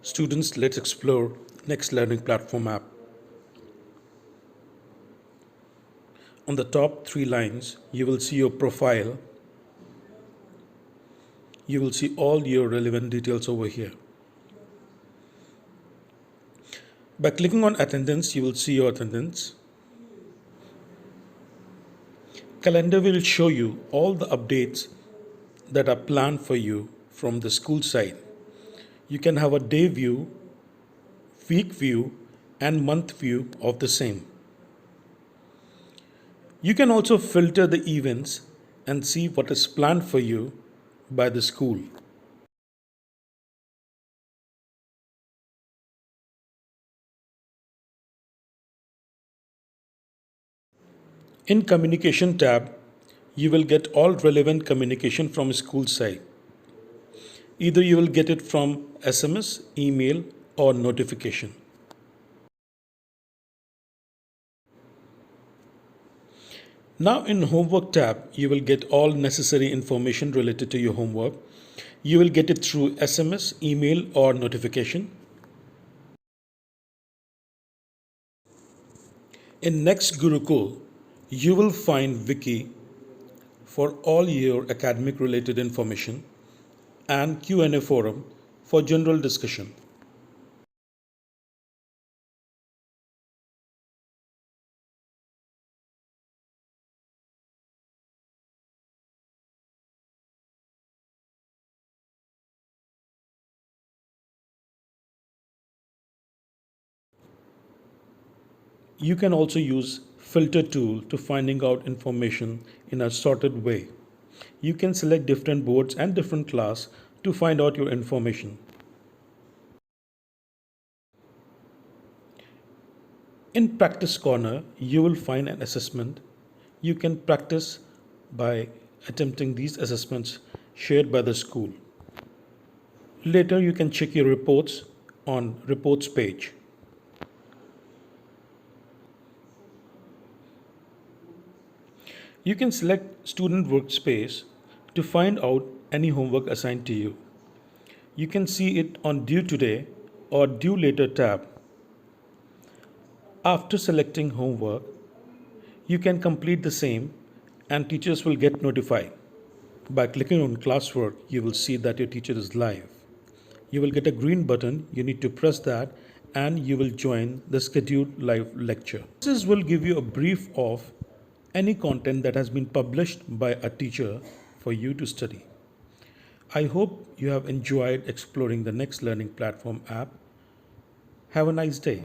Students, let's explore Next Learning Platform app. On the top 3 lines, you will see your profile. You will see all your relevant details over here. By clicking on attendance, you will see your attendance. Calendar will show you all the updates that are planned for you from the school side. You can have a day view, week view, and month view of the same. You can also filter the events and see what is planned for you by the school. In Communication tab, you will get all relevant communication from school side. Either you will get it from SMS, email, or notification. Now in Homework tab, you will get all necessary information related to your homework. You will get it through SMS, email, or notification. In Next Gurukul, you will find Wiki for all your academic related information and Q&A forum for general discussion. You can also use filter tool to finding out information in a sorted way. You can select different boards and different class to find out your information. In Practice Corner, you will find an assessment. You can practice by attempting these assessments shared by the school. Later, you can check your reports on Reports page. You can select Student Workspace to find out any homework assigned to you. You can see it on Due Today or Due Later tab. After selecting homework, you can complete the same and teachers will get notified. By clicking on classwork, you will see that your teacher is live. You will get a green button, you need to press that and you will join the scheduled live lecture. This will give you a brief of any content that has been published by a teacher for you to study. I hope you have enjoyed exploring the Next Learning Platform app. Have a nice day.